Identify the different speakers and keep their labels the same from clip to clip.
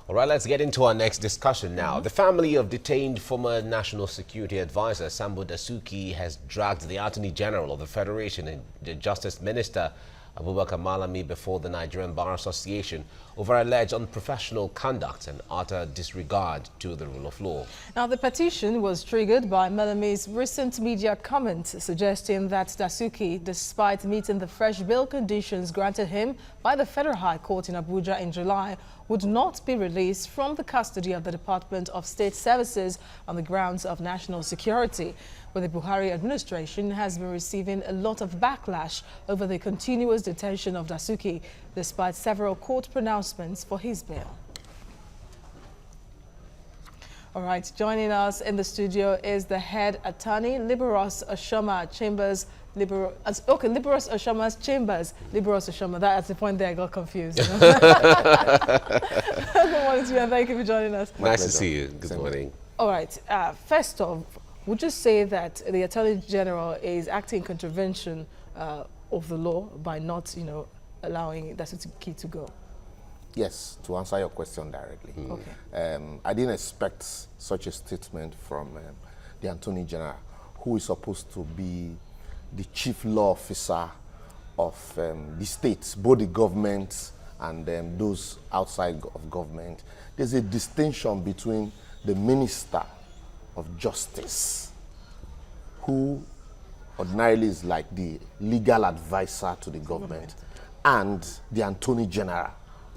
Speaker 1: All right, let's get into our next discussion now. The family of detained former National Security Advisor Sambo Dasuki has dragged the Attorney General of the Federation and the Justice Minister Abubakar Malami before the Nigerian Bar Association over alleged unprofessional conduct and utter disregard to the rule of law.
Speaker 2: Now, the petition was triggered by Malami's recent media comments suggesting that Dasuki, despite meeting the fresh bail conditions granted him by the Federal High Court in Abuja in July, would not be released from the custody of the Department of State Services on the grounds of national security. But the Buhari administration has been receiving a lot of backlash over the continuous detention of Dasuki, despite several court pronouncements for his bail. All right, joining us in the studio is the head attorney, Liberos Oshoma Chambers. Liberos Oshoma's Chambers. Liberos Oshoma. That's the point there I got confused. Good morning to you and thank you for joining us.
Speaker 1: Nice to see you. Good morning.
Speaker 2: All right. First off, would you say that the Attorney General is acting in contravention of the law by not, allowing Dasuki to go?
Speaker 3: Yes, to answer your question directly.
Speaker 2: Okay.
Speaker 3: I didn't expect such a statement from the Attorney General, who is supposed to be the chief law officer of the states, both the government and those outside of government. There's a distinction between the Minister of Justice, who ordinarily is like the legal advisor to the government, and the Attorney General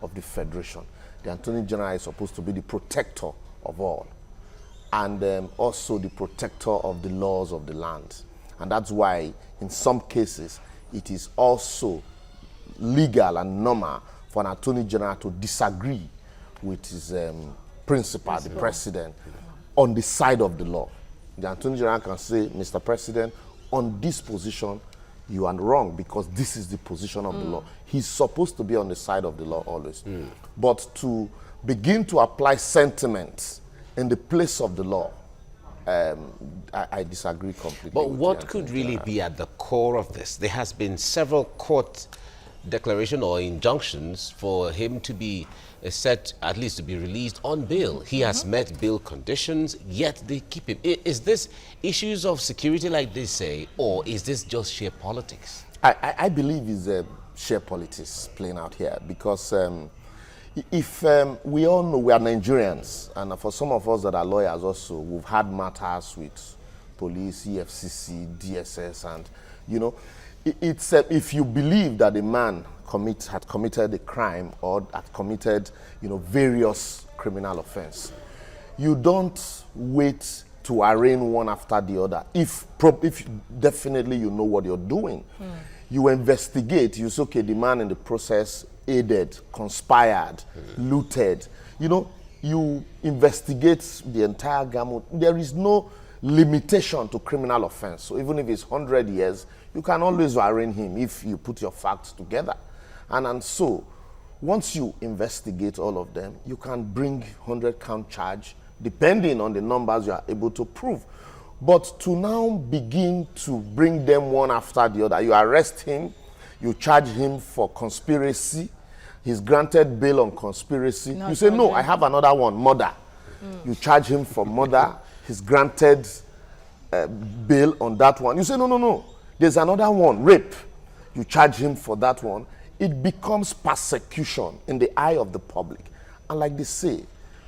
Speaker 3: of the Federation. The Attorney General is supposed to be the protector of all, and also the protector of the laws of the land. And that's why, in some cases, it is also legal and normal for an Attorney General to disagree with his principal, the President, on the side of the law. The Attorney General can say, Mr. President, on this position, you are wrong because this is the position of the law. He's supposed to be on the side of the law always. But to begin to apply sentiments in the place of the law, I disagree completely.
Speaker 1: But what could really be at the core of this? There has been several court declaration or injunctions for him to be set, at least to be released on bail. He has met bail conditions, yet they keep him. Is this issues of security like they say, or is this just sheer politics?
Speaker 3: I believe it's sheer politics playing out here, because if we all know we are Nigerians, and for some of us that are lawyers also, we've had matters with police, EFCC, DSS, and it's if you believe that a man had committed a crime or had committed various criminal offense, you don't wait to arraign one after the other. If definitely you know what you're doing, you investigate. You say, okay, the man in the process aided, conspired, looted. You investigate the entire gamut. There is no limitation to criminal offense. So even if it's 100 years, you can always arraign him if you put your facts together. And so, once you investigate all of them, you can bring 100-count charge, depending on the numbers you are able to prove. But to now begin to bring them one after the other, you arrest him, you charge him for conspiracy, he's granted bail on conspiracy. You say, no, I have another one, murder. You charge him for murder, he's granted bail on that one. You say, no, there's another one, rape. You charge him for that one. It becomes persecution in the eye of the public. And like they say,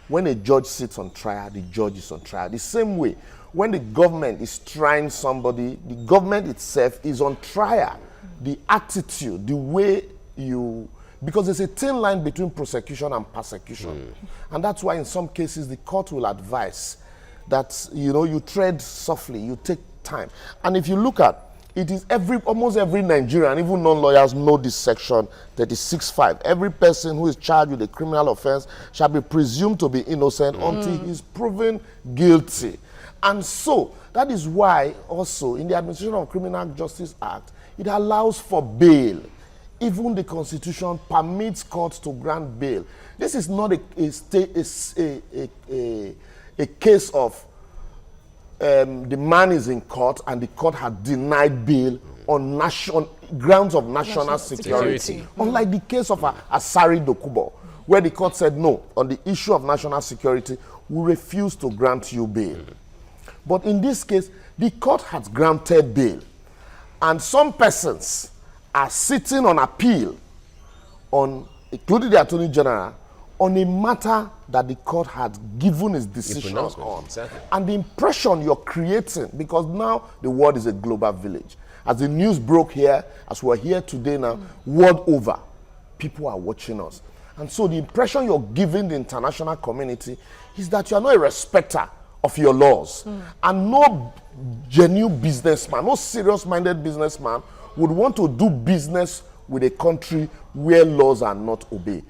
Speaker 3: when a judge sits on trial, the judge is on trial. The same way, when the government is trying somebody, the government itself is on trial. The attitude, the way because there's a thin line between prosecution and persecution. And that's why in some cases the court will advise that, you tread softly, you take time. And if you look at it, is almost every Nigerian, even non-lawyers, know this section 36(5). Every person who is charged with a criminal offense shall be presumed to be innocent until he is proven guilty. And so, that is why also in the Administration of Criminal Justice Act, it allows for bail. Even the Constitution permits courts to grant bail. This is not a case of the man is in court and the court had denied bail on grounds of national security. Unlike the case of Asari Dokubo, where the court said, no, on the issue of national security, we refuse to grant you bail. But in this case, the court has granted bail. And some persons are sitting on appeal, including the Attorney General, on a matter that the court had given its decision on.
Speaker 1: Exactly.
Speaker 3: And the impression you're creating, because now the world is a global village. As the news broke here, as we're here today now, world over, people are watching us. And so the impression you're giving the international community is that you are not a respecter of your laws. And no genuine businessman, no serious-minded businessman would want to do business with a country where laws are not obeyed.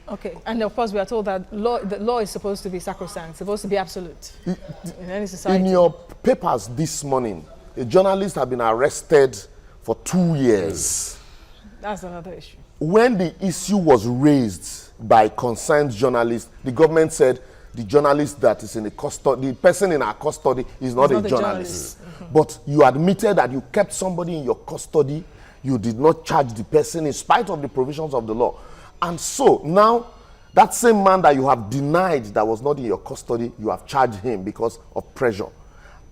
Speaker 2: Okay, and of course we are told that the law is supposed to be sacrosanct, supposed to be absolute in any society.
Speaker 3: In your papers this morning, a journalist has been arrested for 2 years.
Speaker 2: That's another issue.
Speaker 3: When the issue was raised by concerned journalists, the government said the journalist that is in the custody, the person in our custody is not a journalist. But you admitted that you kept somebody in your custody, you did not charge the person in spite of the provisions of the law. And so now, that same man that you have denied that was not in your custody, you have charged him because of pressure.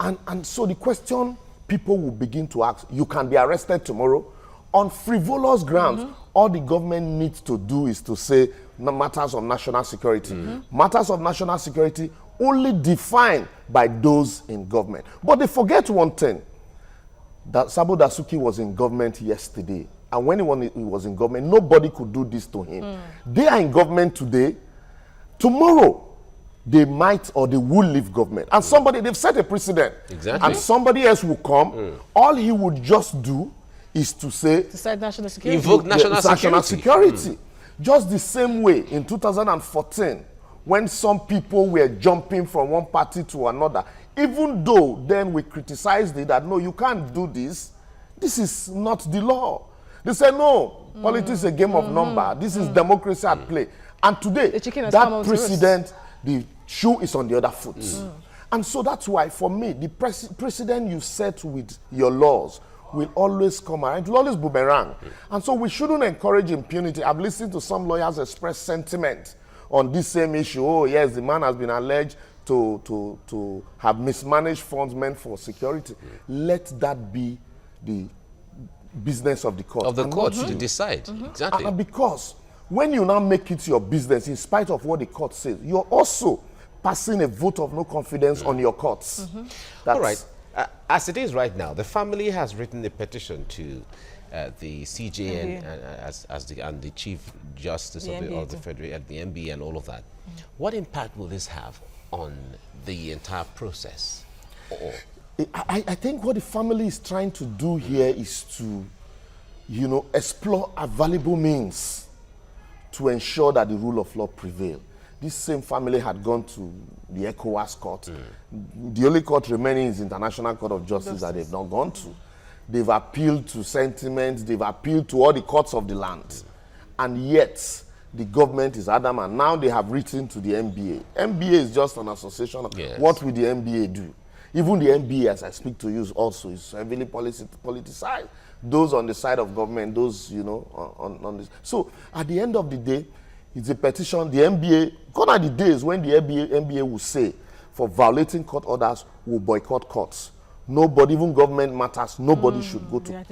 Speaker 3: And so the question people will begin to ask, you can be arrested tomorrow on frivolous grounds. All the government needs to do is to say matters of national security. Matters of national security only defined by those in government. But they forget one thing, that Sabo Dasuki was in government yesterday. And when he was in government, nobody could do this to him. They are in government today. Tomorrow, they might or they will leave government. And somebody, they've set a precedent.
Speaker 1: Exactly.
Speaker 3: And somebody else will come. All he would just do is to say,
Speaker 2: Decide national security.
Speaker 1: Invoke national security.
Speaker 3: Just the same way in 2014, when some people were jumping from one party to another, even though then we criticized it that, no, you can't do this. This is not the law. They said, no, politics is a game of number. This is democracy at play. And today, that precedent, the shoe is on the other foot. And so that's why, for me, the precedent you set with your laws will always come around. It will always boomerang. And so we shouldn't encourage impunity. I've listened to some lawyers express sentiment on this same issue. Oh, yes, the man has been alleged to have mismanaged funds meant for security. Let that be the business of the court.
Speaker 1: Of the court to decide. Exactly.
Speaker 3: And because when you now make it your business, in spite of what the court says, you're also passing a vote of no confidence on your courts.
Speaker 1: All right. As it is right now, the family has written a petition to the CJ and the Chief Justice of the Federal, the MBA and all of that. What impact will this have on the entire process?
Speaker 3: I think what the family is trying to do here is to, explore available means to ensure that the rule of law prevail. This same family had gone to the ECOWAS court. The only court remaining is International Court of Justice that they've not gone to. They've appealed to sentiments, they've appealed to all the courts of the land. And yet, the government is adamant. Now they have written to the NBA. NBA is just an association. What will the NBA do? Even the NBA, as I speak to you, also is heavily politicized. Those on the side of government, those, on this. So, at the end of the day, it's a petition. The NBA, gone are the days when the NBA will say, for violating court orders, will boycott courts. Nobody, even government matters, nobody should go to,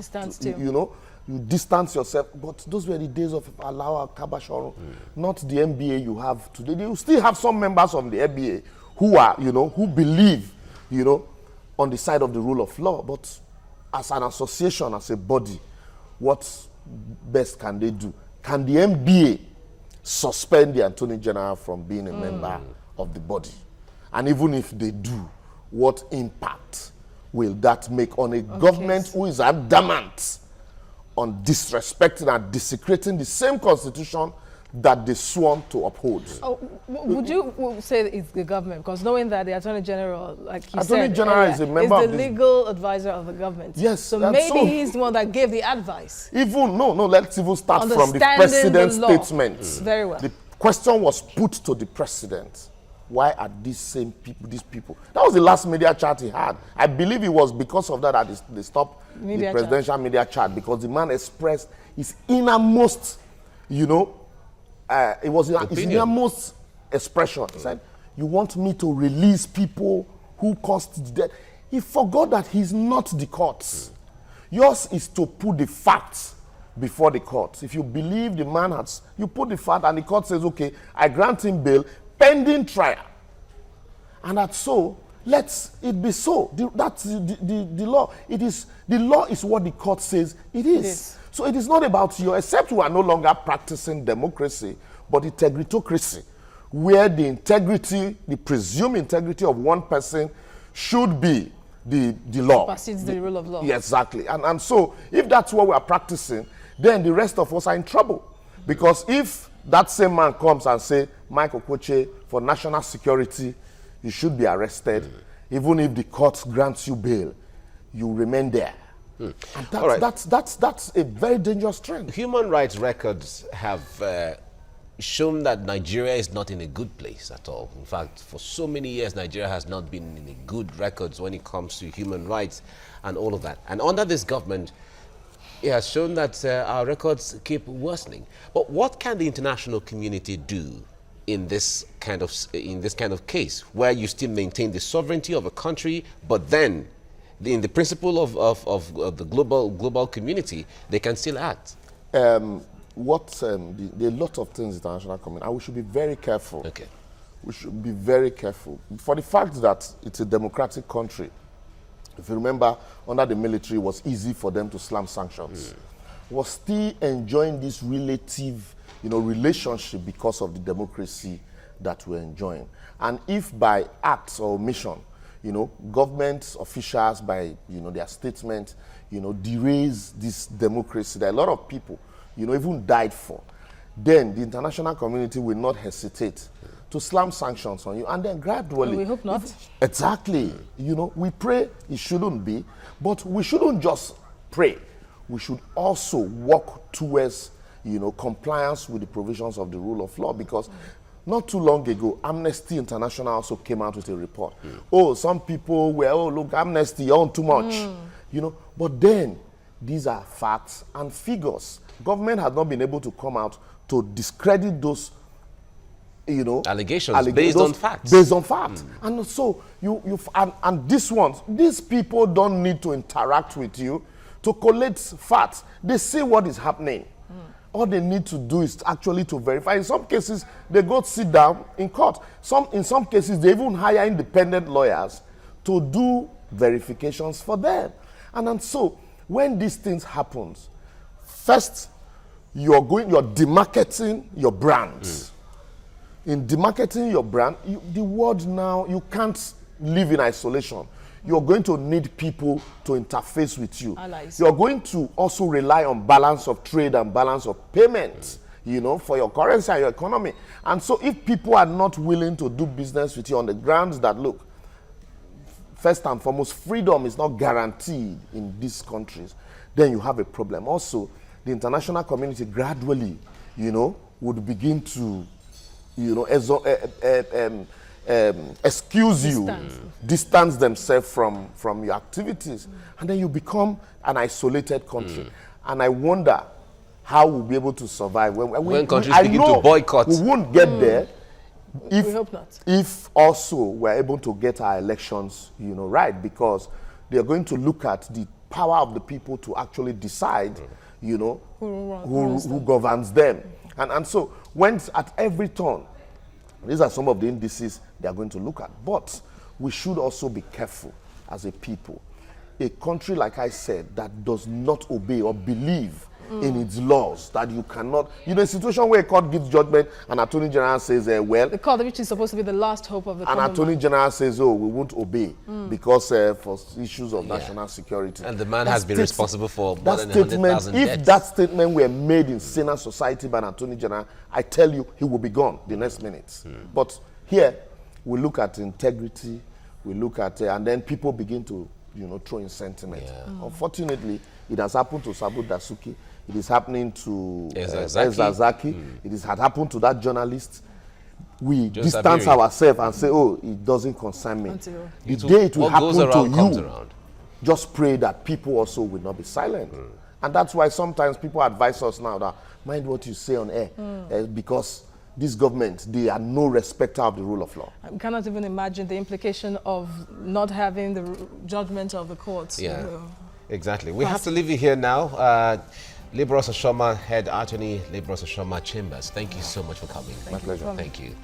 Speaker 3: you distance yourself. But those were the days of Alawa Kabashoro, not the NBA you have today. You still have some members of the NBA who are, who believe, on the side of the rule of law. But as an association, as a body, what best can they do? Can the NBA suspend the Attorney General from being a member of the body? And even if they do, what impact will that make on a government who is adamant on disrespecting and desecrating the same constitution that they sworn to uphold?
Speaker 2: Would you say it's the government? Because knowing that the Attorney General, like you
Speaker 3: Attorney
Speaker 2: said,
Speaker 3: General is a member
Speaker 2: is
Speaker 3: of
Speaker 2: the
Speaker 3: this
Speaker 2: legal advisor of the government.
Speaker 3: Yes.
Speaker 2: So maybe he's the one that gave the advice.
Speaker 3: Let's even start from the president's statement.
Speaker 2: Very well.
Speaker 3: The question was put to the president. Why are these people? That was the last media chat he had. I believe it was because of that they stopped the presidential media chat, because the man expressed his innermost, it was his innermost expression. He said, you want me to release people who caused the death? He forgot that he's not the courts. Yours is to put the facts before the courts. If you believe the man has, you put the fact and the court says, okay, I grant him bail pending trial. And that's so, let it be so. That's the law. The law is what the court says it is. So it is not about you, except we are no longer practicing democracy, but integritocracy, where the integrity, the presumed integrity of one person should be the law.
Speaker 2: Supersedes the rule of law.
Speaker 3: Yeah, exactly. And so if that's what we are practicing, then the rest of us are in trouble. Because if that same man comes and say, Mike Okoche, for national security, you should be arrested, even if the court grants you bail, you remain there. And that's a very dangerous trend.
Speaker 1: Human rights records have shown that Nigeria is not in a good place at all. In fact, for so many years, Nigeria has not been in a good records when it comes to human rights and all of that. And under this government, it has shown that our records keep worsening. But what can the international community do in this kind of case, where you still maintain the sovereignty of a country, but then in the principle of the global community, they can still act?
Speaker 3: There are a lot of things international community, and we should be very careful.
Speaker 1: Okay.
Speaker 3: We should be very careful for the fact that it's a democratic country. If you remember, under the military, it was easy for them to slam sanctions. Was still enjoying this relative, relationship because of the democracy that we're enjoying. And if by acts or omission, government officials by, their statement, deraise this democracy that a lot of people, even died for, then the international community will not hesitate to slam sanctions on you, and then gradually.
Speaker 2: We hope not.
Speaker 3: Exactly. We pray it shouldn't be, but we shouldn't just pray. We should also work towards, compliance with the provisions of the rule of law, because not too long ago, Amnesty International also came out with a report. Oh, some people were, look, Amnesty, you're on too much. But then these are facts and figures. Government has not been able to come out to discredit those
Speaker 1: allegations based on facts.
Speaker 3: Based on facts. And so and these people don't need to interact with you to collect facts. They see what is happening. All they need to do is actually to verify. In some cases, they go sit down in court. In some cases, they even hire independent lawyers to do verifications for them. And so when these things happen, first, you're demarketing your brand. In demarketing your brand, the world now, you can't live in isolation. You're going to need people to interface with you.
Speaker 2: Allies.
Speaker 3: You're going to also rely on balance of trade and balance of payment, for your currency and your economy. And so if people are not willing to do business with you on the grounds that, look, first and foremost, freedom is not guaranteed in these countries, then you have a problem. Also, the international community gradually, would begin to, excuse you, distance themselves from your activities, and then you become an isolated country. And I wonder how we'll be able to survive when
Speaker 1: countries begin to boycott.
Speaker 3: We won't get there if
Speaker 2: we hope not.
Speaker 3: If also we're able to get our elections, right, because they're going to look at the power of the people to actually decide, who governs them. And so when at every turn, these are some of the indices they are going to look at. But we should also be careful as a people. A country, like I said, that does not obey or believe in its laws, that you cannot, a situation where a court gives judgment and Attorney General says, the
Speaker 2: court, which is supposed to be the last hope of the
Speaker 3: and Attorney General says, we won't obey because for issues of national security.
Speaker 1: And the man has been responsible for more than 100,000 deaths.
Speaker 3: If that statement were made in Senate society by an Attorney General, I tell you, he will be gone the next minute. But here, we look at integrity, we look at, and then people begin to, throw in sentiment. Unfortunately, it has happened to Sabu Dasuki. It is happening to Zaki. It had happened to that journalist. We distance ourselves and say, it doesn't concern me. The day it will happen to you, just pray that people also will not be silent. And that's why sometimes people advise us now that mind what you say on air, because this government, they are no respecter of the rule of law.
Speaker 2: I cannot even imagine the implication of not having the judgment of the courts.
Speaker 1: Yeah, exactly. We have to leave you here now. Libros Ashoma, Head Attorney, Libros Ashoma Chambers, thank you so much for coming.
Speaker 3: My pleasure.
Speaker 1: Thank you.